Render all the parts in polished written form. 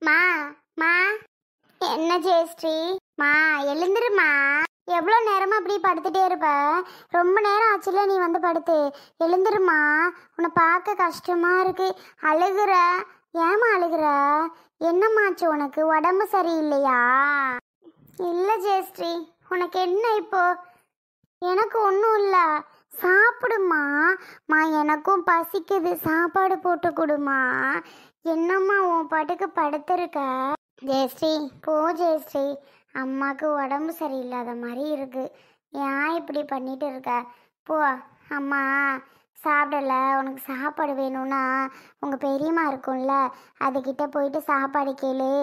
மா மா என்ன ஜெயஸ்ரீ? மா எழுந்துருமா. எவ்வளோ நேரமா அப்படி படுத்துட்டே இருப்ப? ரொம்ப நேரம் ஆச்சுல நீ வந்து படுத்து. எழுந்துருமா. உன்னை பார்க்க கஷ்டமா இருக்கு. அழுகுற. ஏமா அழுகுற? என்னமாச்சு உனக்கு? உடம்பு சரியில்லையா? இல்லை ஜெயஸ்ரீ. உனக்கு என்ன இப்போ? எனக்கு ஒன்றும் இல்லை. சாப்பிடுமா. மா எனக்கும் பசிக்குது, சாப்பாடு போட்டு கொடுமா. என்னம்மா உன் பாட்டுக்கு படுத்திருக்க? ஜெயஸ்ரீ போ ஜெயஸ்ரீ. அம்மாவுக்கு உடம்பு சரியில்லாத மாதிரி இருக்கு. ஏன் இப்படி பண்ணிட்டு இருக்க? போ. அம்மா சாப்பிடல. உனக்கு சாப்பாடு வேணும்னா உங்கள் பெரியம்மா இருக்கும்ல, அதுக்கிட்ட போயிட்டு சாப்பாடு கேளு.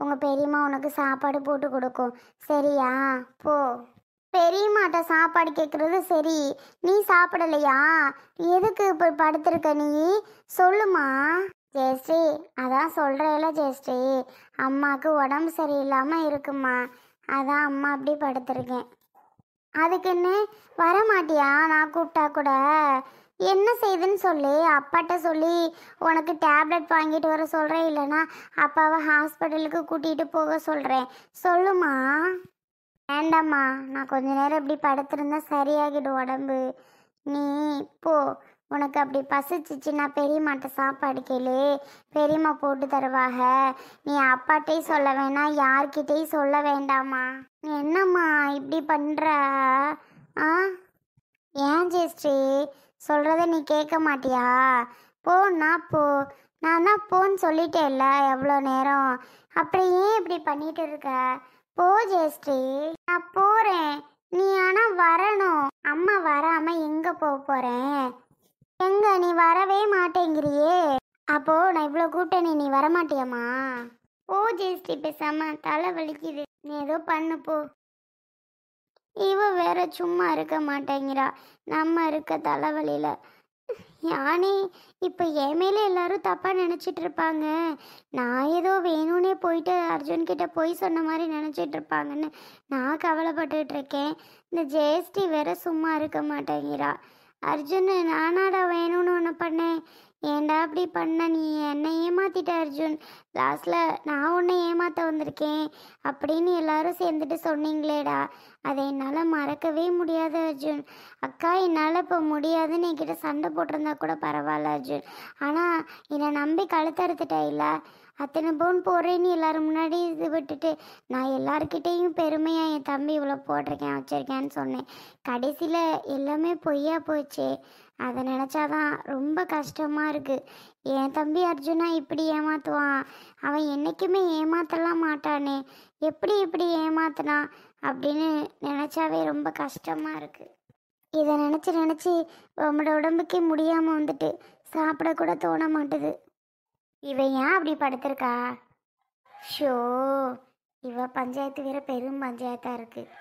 உங்கள் பெரியம்மா உனக்கு சாப்பாடு போட்டு கொடுக்கும். சரியா? போ. பெரியம்மாட்ட சாப்பாடு கேட்குறது சரி, நீ சாப்பிடலையா? எதுக்கு இப்போ படுத்திருக்க நீ? சொல்லுமா. ஜெயஸ்ரீ அதான் சொல்கிறேல ஜெயஸ்ரீ, அம்மாவுக்கு உடம்பு சரியில்லாமல் இருக்குமா, அதான் அம்மா அப்படி படுத்திருக்கேன். அதுக்குன்னு வரமாட்டியா? நான் கூப்பிட்டா கூட என்ன செய்யுதுன்னு சொல்லு. அப்பாட்ட சொல்லி உனக்கு டேப்லெட் வாங்கிட்டு வர சொல்கிறேன், இல்லைனா அப்பாவை ஹாஸ்பிட்டலுக்கு கூட்டிகிட்டு போக சொல்கிறேன். சொல்லுமா. வேண்டாம்மா, நான் கொஞ்ச நேரம் இப்படி படுத்திருந்தா சரியாகிடும் உடம்பு. நீ போ. உனக்கு அப்படி பசிச்சிச்சுன்னா பெரியம்மாட்ட சாப்பாடு கேளு, பெரியம்மா போட்டு தருவாங்க. நீ அப்பாட்டையும் சொல்ல வேணாம், யார்கிட்டையும் சொல்ல வேண்டாமா. என்னம்மா இப்படி பண்ணுற? ஆ ஏன் ஜெயஸ்ரீ? சொல்கிறத நீ கேட்க மாட்டியா? போன்னா போ. நான் தான் போன்னு சொல்லிட்டேன்ல எவ்வளோ நேரம். அப்புறம் ஏன் இப்படி பண்ணிட்டு இருக்க? போ ஜெயஸ்ரீ. நான் போகிறேன், நீ ஆனால் வரணும். அம்மா வராமல் எங்கே போக போகிறேன்? எங்க நீ வரவே மாட்டேங்கிறியே. அப்போ நான் இவ்வளோ கூப்பிட்டேனே, நீ வரமாட்டியாம்மா? போ ஜெயஸ்ரீ, பேசாம தலை வலிக்குது. நீ ஏதோ பண்ணு போ. இவ வேற சும்மா இருக்க மாட்டேங்கிறா, நம்ம இருக்க தலைவலியில. யானே இப்போ என் மேலே எல்லாரும் தப்பாக நினச்சிட்டு இருப்பாங்க. நான் ஏதோ வேணும்னே போயிட்டு அர்ஜுன்கிட்ட போய் சொன்ன மாதிரி நினச்சிட்டு இருப்பாங்கன்னு நான் கவலைப்பட்டுட்டு இருக்கேன். இந்த ஜெயஸ்ரீ வேற சும்மா இருக்க மாட்டேங்கிறா. அர்ஜுன் நானாடா வேணும்னு ஒன்று பண்ணேன். ஏன்டா அப்படி பண்ண? நீ என்னை ஏமாத்திட்ட அர்ஜுன். லாஸ்ட்டில் நான் உன்னை ஏமாற்ற வந்திருக்கேன் அப்படின்னு எல்லாரும் சேர்ந்துட்டு சொன்னீங்களேடா, அதை என்னால் மறக்கவே முடியாது அர்ஜுன். அக்கா என்னால் இப்போ முடியாதுன்னு என்கிட்ட சண்டை போட்டிருந்தா கூட பரவாயில்ல அர்ஜுன். ஆனால் என்னை நம்பி கழுத்தறுத்துட்டா இல்லை, அத்தனை பவுன் போடுறேன்னு எல்லாரும் முன்னாடி இது விட்டுட்டு நான் எல்லாருக்கிட்டேயும் பெருமையாக என் தம்பி இவ்வளோ போட்டிருக்கேன் வச்சுருக்கேன்னு சொன்னேன். கடைசியில் எல்லாமே பொய்யா போச்சு. அதை நினச்சாதான் ரொம்ப கஷ்டமாக இருக்குது. என் தம்பி அர்ஜுனா இப்படி ஏமாற்றுவான்? அவன் என்றைக்குமே ஏமாற்றலாம் மாட்டானே, எப்படி இப்படி ஏமாத்தினான் அப்படின்னு நினச்சாவே ரொம்ப கஷ்டமாக இருக்குது. இதை நினச்சி நினச்சி நம்மளோட உடம்புக்கே முடியாமல் வந்துட்டு சாப்பிடக்கூட தோண மாட்டுது. இவன் ஏன் அப்படி படுத்திருக்கா? ஷோ, இவ பஞ்சாயத்து வேற பெரும் பஞ்சாயத்தாக இருக்குது.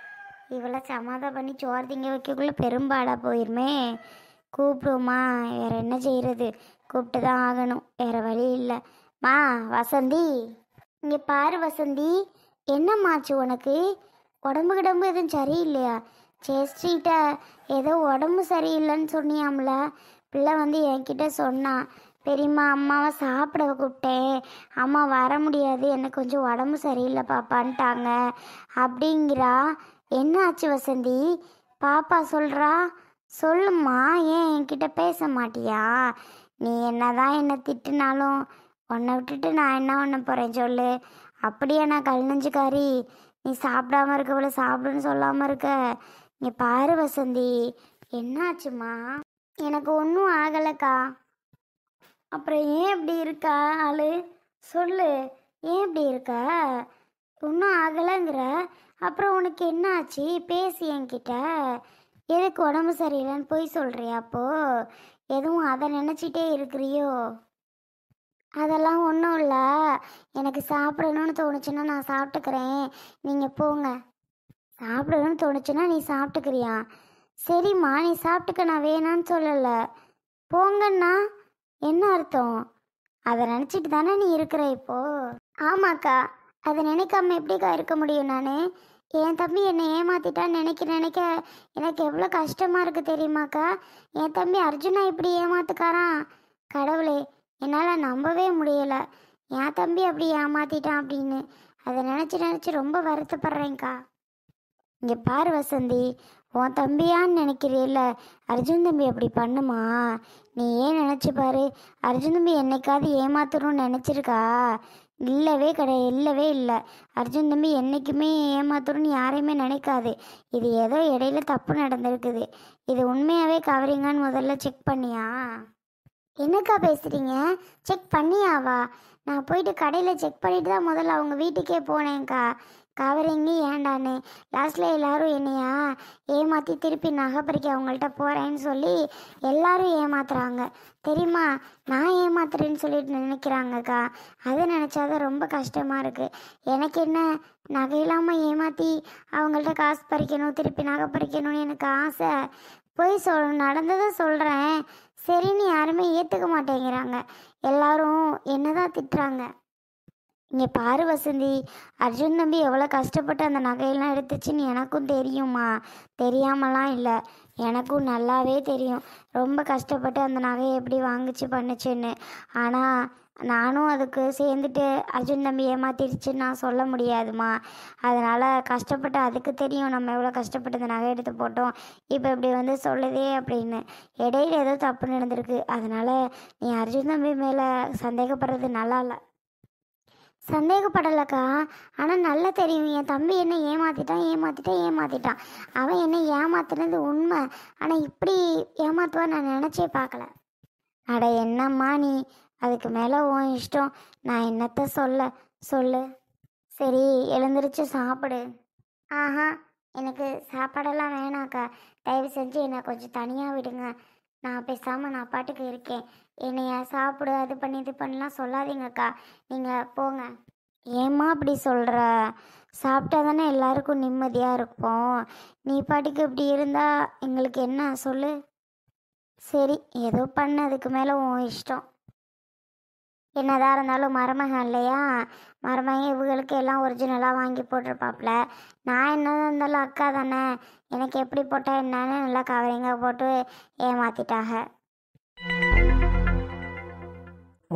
இவளை சமாதானம் பண்ணி சோறு திங்க வைக்கக்குள்ளே பெரும்பாடாக போயிருமே. கூப்பிடுவோமா, வேற என்ன செய்கிறது? கூப்பிட்டு தான் ஆகணும், வேற வழி இல்லை. மா வசந்தி, இங்கே பாரு வசந்தி. என்னம்மாச்சு உனக்கு? உடம்பு கிடம்பு எதுவும் சரியில்லையா? ஜெயஸ்ரீட்ட ஏதோ உடம்பு சரியில்லைன்னு சொன்னியாம்ல, பிள்ளை வந்து என்கிட்ட சொன்னான். பெரியம்மா அம்மாவை சாப்பிட கூப்பிட்டேன், அம்மா வர முடியாது, எனக்கு கொஞ்சம் உடம்பு சரியில்லை பாப்பான்ட்டாங்க அப்படிங்கிறா. என்ன ஆச்சு வசந்தி? பாப்பா சொல்கிறா. சொல்லும்மா, ஏன் என்கிட்ட பேச மாட்டியா? நீ என்னதான் என்னை திட்டுனாலும் உன்னை விட்டுட்டு நான் என்ன பண்ண போகிறேன் சொல்லு? அப்படியே நான் கல் நெஞ்சுக்காரி, நீ சாப்பிடாம இருக்கவளை சாப்பிடுன்னு சொல்லாமல் இருக்க. நீ பாரு வசந்தி, என்னாச்சுமா? எனக்கு ஒன்றும் ஆகலைக்கா. அப்புறம் ஏன் இப்படி இருக்கா ஆளு? சொல்லு, ஏன் இப்படி இருக்க? ஒன்றும் ஆகலைங்கிற, அப்புறம் உனக்கு என்ன ஆச்சு? பேசி என்கிட்ட. எதுக்கு உடம்பு சரியில்லைன்னு போய் சொல்கிறியா? அப்போ எதுவும் அதை நினச்சிட்டே இருக்கிறியோ? அதெல்லாம் ஒன்றும் இல்லை, எனக்கு சாப்பிடணும்னு தோணுச்சுன்னா நான் சாப்பிட்டுக்கிறேன், நீங்கள் போங்க. சாப்பிடணும்னு தோணுச்சுன்னா நீ சாப்பிட்டுக்கிறியா? சரிம்மா, நீ சாப்பிட்டுக்க, நான் வேணான்னு சொல்லலை. போங்கண்ணா என்ன அர்த்தம்? அதை நினச்சிட்டு தானே நீ இருக்கிற இப்போ? ஆமாக்கா, அதை நினைக்காம எப்படிக்கா இருக்க முடியும்? நான் என் தம்பி என்னை ஏமாத்திட்டான்னு நினைக்க நினைக்க எனக்கு எவ்வளோ கஷ்டமாக இருக்குது தெரியுமாக்கா? என் தம்பி அர்ஜுனா இப்படி ஏமாத்துக்காரான்? கடவுளே, என்னால் நம்பவே முடியலை. என் தம்பி அப்படி ஏமாத்திட்டான் அப்படின்னு அதை நினச்சி நினச்சி ரொம்ப வருத்தப்படுறேன்க்கா. இங்கே பாரு வசந்தி, உன் தம்பியான்னு நினைக்கிறீல்ல, அர்ஜுன் தம்பி அப்படி பண்ணுமா? நீ ஏன் நினச்சி பாரு, அர்ஜுன் தம்பி என்னைக்காவது ஏமாத்தணும்னு நினச்சிருக்கா? இல்லவே கிடையாது, இல்லவே இல்லை. அர்ஜுன் தம்பி என்றைக்குமே ஏமாத்தணும்னு யாரையுமே நினைக்காது. இது ஏதோ இடையில தப்பு நடந்திருக்குது. இது உண்மையாகவே கவரிங்கான்னு முதல்ல செக் பண்ணியா? என்னக்கா பேசுகிறீங்க? செக் பண்ணியாவா? நான் போயிட்டு கடையில் செக் பண்ணிட்டு தான் முதல்ல அவங்க வீட்டுக்கே போனேன்க்கா. கவரிங்கு ஏண்டான்னு லாஸ்ட்டில் எல்லாரும் என்னையா ஏமாற்றி திருப்பி நகை பறிக்க அவங்கள்ட்ட போகிறேன்னு சொல்லி எல்லாரும் ஏமாத்துறாங்க தெரியுமா? நான் ஏமாத்துறேன்னு சொல்லிட்டு நினைக்கிறாங்கக்கா. அதை நினச்சாதான் ரொம்ப கஷ்டமாக இருக்குது. எனக்கு என்ன, நகை இல்லாமல் ஏமாற்றி அவங்கள்ட்ட காசு பறிக்கணும், திருப்பி நகை பறிக்கணும்னு எனக்கு ஆசை. போய் நடந்ததை சொல்கிறேன், சரின்னு யாருமே ஏற்றுக்க மாட்டேங்கிறாங்க. எல்லாரும் என்னதான் திட்டுறாங்க. இங்கே பாரு வசந்தி, அர்ஜுன் தம்பி எவ்வளோ கஷ்டப்பட்டு அந்த நகையெல்லாம் எடுத்துச்சுன்னு எனக்கும் தெரியுமா? தெரியாமலாம் இல்லை, எனக்கும் நல்லாவே தெரியும். ரொம்ப கஷ்டப்பட்டு அந்த நகையை எப்படி வாங்குச்சு பண்ணுச்சுன்னு. ஆனால் நானும் அதுக்கு சேர்ந்துட்டு அர்ஜுன் தம்பி ஏமாத்திடுச்சுன்னு நான் சொல்ல முடியாதுமா. அதனால் கஷ்டப்பட்டு அதுக்கு தெரியும் நம்ம எவ்வளோ கஷ்டப்பட்டு அந்த நகை எடுத்து போட்டோம். இப்போ இப்படி வந்து சொல்லுதே அப்படின்னு. இடையில ஏதோ தப்பு நடந்திருக்கு. அதனால் நீ அர்ஜுன் தம்பி மேலே சந்தேகப்படுறது நல்லா இல்லை. சந்தேகப்படலக்கா, ஆனால் நல்லா தெரியும் என் தம்பி என்ன ஏமாத்திட்டான். அவன் என்ன ஏமாத்துனது உண்மை. ஆனால் இப்படி ஏமாத்துவான்னு நான் நினச்சே பார்க்கல. அட என்னம்மா நீ, அதுக்கு மேலே உன் இஷ்டம், நான் என்னத்த சொல்லு. சரி, எழுந்திரிச்சு சாப்பிடு. ஆஹா, எனக்கு சாப்பாடெல்லாம் வேணாக்கா. தயவு செஞ்சு என்னை கொஞ்சம் தனியாக விடுங்க. நான் பேசாமல் நான் பாட்டுக்கு இருக்கேன். என்னைய சாப்பிடு, அது பண்ணி இது பண்ணலாம் சொல்லாதீங்கக்கா. நீங்கள் போங்க. ஏம்மா அப்படி சொல்கிற? சாப்பிட்டா தானே எல்லாருக்கும் நிம்மதியாக இருப்போம். நீ பாட்டுக்கு இப்படி இருந்தால் எங்களுக்கு என்ன சொல்லு? சரி, ஏதோ பண்ணு, அதுக்கு மேலே உன் இஷ்டம். என்னதான் இருந்தாலும் மருமகன் இல்லையா? மருமகன் இவங்களுக்கு எல்லாம் ஒரிஜினலாக வாங்கி போட்டிருப்பாப்புல. நான் என்னதான் இருந்தாலும் அக்கா தானே, எனக்கு எப்படி போட்டால் என்னன்னு நல்லா கவரிங்காக போட்டு ஏமாத்திட்டாக.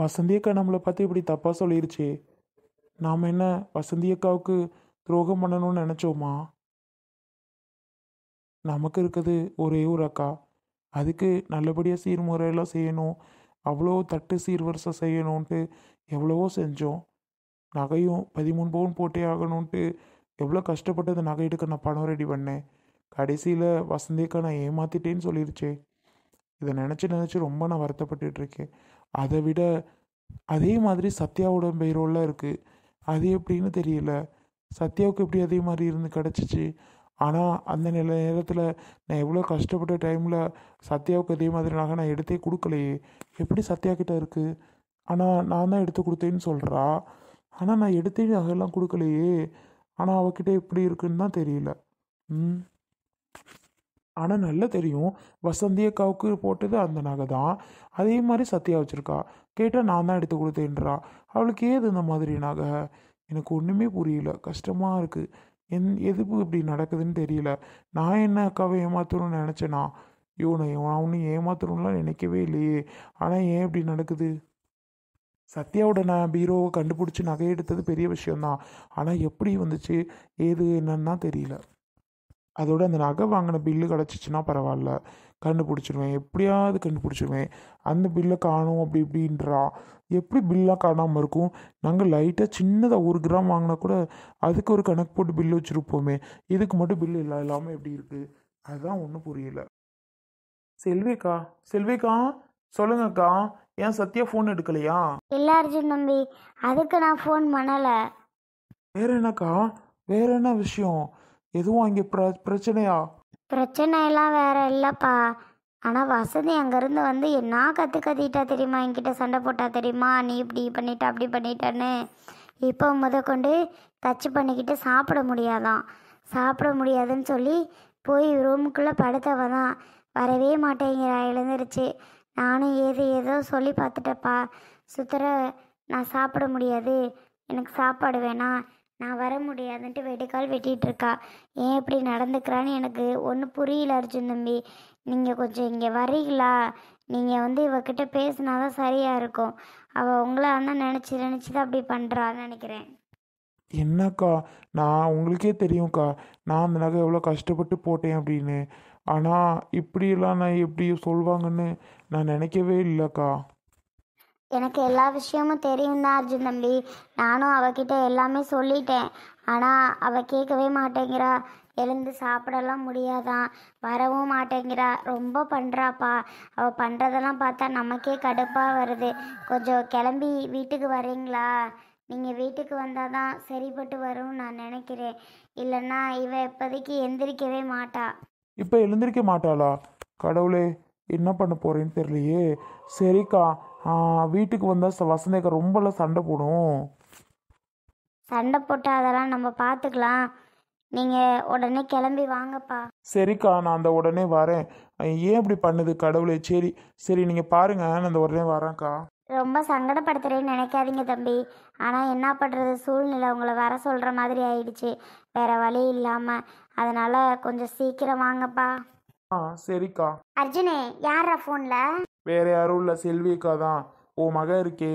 வசந்தி அக்கா நம்மளை பார்த்து இப்படி தப்பாக சொல்லிருச்சே, நாம் என்ன வசந்தி அக்காவுக்கு துரோகம் பண்ணணும்னு நினச்சோமா? நமக்கு இருக்குது ஒரே ஒரு அக்கா, அதுக்கு நல்லபடியாக சீர்முறையெல்லாம் செய்யணும், அவ்வளோ தட்டு சீர்வரிசை செய்யணுன்ட்டு எவ்வளவோ செஞ்சோம். நகையும் 13 பவுன் போட்டே ஆகணுன்ட்டு எவ்வளோ கஷ்டப்பட்டு அந்த நகை எடுக்க நான் பணம் ரெடி பண்ணேன். கடைசியில் வசந்தி அக்கா நான் ஏமாத்திட்டேன்னு சொல்லிருச்சே. இதை நினச்சி ரொம்ப நான் வருத்தப்பட்டுருக்கேன். அதை விட அதே மாதிரி சத்யாவோட பெயரோலாம் இருக்குது. அது எப்படின்னு தெரியல. சத்யாவுக்கு எப்படி அதே மாதிரி இருந்து கிடச்சிச்சு. ஆனால் அந்த நேரத்தில் நான் எவ்வளோ கஷ்டப்பட்ட டைமில் சத்யாவுக்கு அதே மாதிரி நகை நான் எடுத்தே கொடுக்கலையே. எப்படி சத்யா கிட்ட இருக்குது? ஆனால் நான் தான் எடுத்து கொடுத்தேன்னு சொல்கிறா. ஆனால் நான் எடுத்தே நகையெல்லாம் கொடுக்கலையே. ஆனால் அவகிட்ட எப்படி இருக்குன்னு தான் தெரியல. ஆனால் நல்லா தெரியும், வசந்தி அக்காவுக்கு போட்டது அந்த நகை தான். அதே மாதிரி சத்யா வச்சுருக்கா. கேட்டால் நான் தான் எடுத்து கொடுத்தேன்றா. அவளுக்கு ஏது இந்த மாதிரி நகை? எனக்கு ஒன்றுமே புரியல, கஷ்டமாக இருக்குது. எதுக்கு இப்படி நடக்குதுன்னு தெரியல. நான் என்ன அக்காவை ஏமாற்றணும்னு நினச்சேனா? நான் ஒன்றும் ஏமாற்றணும்லாம் நினைக்கவே இல்லையே. ஆனால் ஏன் இப்படி நடக்குது? சத்யாவோட நான் பீரோவை கண்டுபிடிச்சி நகை எடுத்தது பெரிய விஷயந்தான். ஆனால் எப்படி வந்துச்சு, ஏது என்னன்னு தான் தெரியல. அதோட அந்த நகை வாங்கின பில்லு கிடச்சிச்சின்னா பரவாயில்ல, கண்டுபிடிச்சிடுவேன், எப்படியாவது கண்டுபிடிச்சிடுவேன். அந்த பில்லை காணும் அப்படி இப்படின்றா. எப்படி பில்லாக காணாமல் இருக்கும்? நாங்கள் லைட்டாக சின்னதாக 1 கிராம் வாங்கினா கூட அதுக்கு ஒரு கணக்கு போட்டு பில்லு வச்சுருப்போமே. இதுக்கு மட்டும் பில்லு இல்லாமல் எப்படி இருக்குது? அதுதான் ஒன்றும் புரியல. செல்வேக்கா சொல்லுங்கக்கா, ஏன் சத்யா ஃபோன் எடுக்கலையா? இல்லை அர்ஜுன் தம்பி, அதுக்கு நான் ஃபோன் பண்ணலை. வேற என்னக்கா, வேற என்ன விஷயம்? எதுவும் அங்கே பிரச்சனையா? பிரச்சனையெல்லாம் வேற இல்லைப்பா. ஆனால் வசதி அங்கேருந்து வந்து என்ன கத்திட்டா தெரியுமா? என்கிட்ட சண்டை போட்டா தெரியுமா? நீ இப்படி பண்ணிட்ட அப்படி பண்ணிட்டேன்னு. இப்போ கொண்டு கட்சி பண்ணிக்கிட்டு சாப்பிட முடியாதுன்னு சொல்லி போய் ரூமுக்குள்ளே படுத்தவ தான் வரவே மாட்டேங்கிறா. எழுந்துருச்சு. நானும் ஏதோ சொல்லி பார்த்துட்டப்பா. சுத்தர நான் சாப்பிட முடியாது, எனக்கு சாப்பாடு வேணாம், நான் வர முடியாதுன்ட்டு வெடிக்கால் வெட்டிகிட்டு இருக்கா. ஏன் இப்படி நடந்துக்கிறான்னு எனக்கு ஒன்றும் புரியல அர்ஜுன் தம்பி. நீங்கள் கொஞ்சம் இங்கே வரீங்களா? நீங்கள் இவகிட்ட பேசினாதான் சரியாக இருக்கும். அவள் உங்களை அண்ணன் நினச்சி தான் அப்படி பண்ணுறான்னு நினைக்கிறேன். என்னக்கா, நான் உங்களுக்கே தெரியும்க்கா, நான் அந்த நகை எவ்வளோ கஷ்டப்பட்டு போட்டேன் அப்படின்னு. ஆனால் இப்படியெல்லாம் நான் எப்படி சொல்வாங்கன்னு நான் நினைக்கவே இல்லைக்கா. எனக்கு எல்லா விஷயமும் தெரியும் தான் அர்ஜுன் தம்பி. நானும் அவகிட்ட எல்லாமே சொல்லிட்டேன். ஆனால் அவள் கேட்கவே மாட்டேங்கிறா. எழுந்து சாப்பிடலாம் முடியாதான், வரவும் மாட்டேங்கிறா. ரொம்ப பண்ணுறாப்பா. அவள் பண்ணுறதெல்லாம் பார்த்தா நமக்கே கடுப்பாக வருது. கொஞ்சம் கிளம்பி வீட்டுக்கு வரீங்களா? நீங்கள் வீட்டுக்கு வந்தால் தான் சரிப்பட்டு வரும்னு நான் நினைக்கிறேன். இல்லைன்னா இவ இப்போதைக்கு எந்திரிக்கவே மாட்டா. இப்போ எழுந்திருக்க மாட்டாளா? கடவுளே, என்ன பண்ண போறேன்னு தெரியலையே. சரிக்கா, வீட்டுக்கு வந்தால் வசந்தேக்கா ரொம்பலாம் சண்டை போடும். சண்டை போட்டு அதெல்லாம் நம்ம பார்த்துக்கலாம். நீங்கள் உடனே கிளம்பி வாங்கப்பா. சரிக்கா, நான் அந்த உடனே வரேன். ஏன் இப்படி பண்ணுது கடவுளே? சரி சரி, நீங்கள் பாருங்க, நான் அந்த உடனே வரேன்க்கா. ரொம்ப சங்கடப்படுத்துறேன்னு நினைக்காதீங்க தம்பி. ஆனால் என்ன பண்ணுறது, சூழ்நிலை உங்களை வர சொல்கிற மாதிரி ஆயிடுச்சு. வேற வழி இல்லாமல். அதனால் கொஞ்சம் சீக்கிரம் வாங்கப்பா. சரிக்கா. அர்ஜுனே, யாரா ஃபோனில்? வேற யாரும் இல்லை, செல்வியக்கா தான். ஓ மக இருக்கே,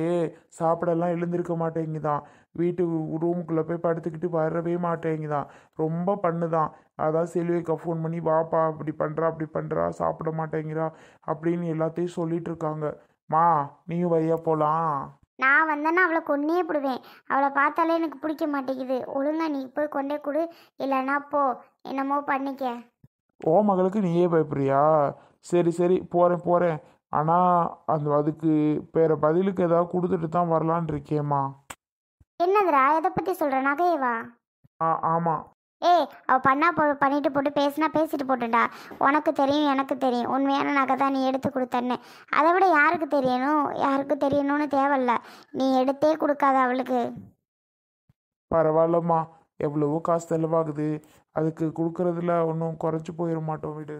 சாப்பிடலாம் எழுந்திருக்க மாட்டேங்குதான். வீட்டு ரூமுக்குள்ளே போய் படுத்துக்கிட்டு வரவே மாட்டேங்குதான். ரொம்ப பண்ணுதான். அதான் செல்வியக்கா ஃபோன் பண்ணி, வாப்பா, அப்படி பண்ணுறா அப்படி பண்ணுறா, சாப்பிட மாட்டேங்கிறா அப்படின்னு எல்லாத்தையும் சொல்லிட்டு இருக்காங்க. மா, நீயும் வையா போகலாம். நான் வந்தேன்னா அவளை கொன்னே போடுவேன். அவளை பார்த்தாலே எனக்கு பிடிக்க மாட்டேங்குது. ஒழுங்கா நீ போய் கொண்டே கொடு, இல்லைன்னா போ, என்னமோ பண்ணிக்க. ஓ மகளுக்கு நீயே பயப்படுறியா? சரி சரி, போகிறேன் போகிறேன். ஆனால் அதுக்கு வேற பதிலுக்கு ஏதாவது கொடுத்துட்டு தான் வரலான் இருக்கேம்மா. என்னதுடா, எதை பற்றி சொல்கிற? நகையவா? ஆமாம். ஏய், அவள் பண்ணிட்டு போட்டு பேசினா பேசிட்டு போட்டுடா. உனக்கு தெரியும், எனக்கு தெரியும், உண்மையான நகை தான் நீ எடுத்து கொடுத்தன்னு. அதை விட யாருக்கு தெரியணும்னு தேவையில்ல. நீ எடுத்தே கொடுக்காத அவளுக்கு. பரவாயில்லம்மா, எவ்வளவோ காசு செலவாகுது. அதுக்கு கொடுக்கறதுல ஒன்றும் குறைச்சி போயிட மாட்டோம், விடு.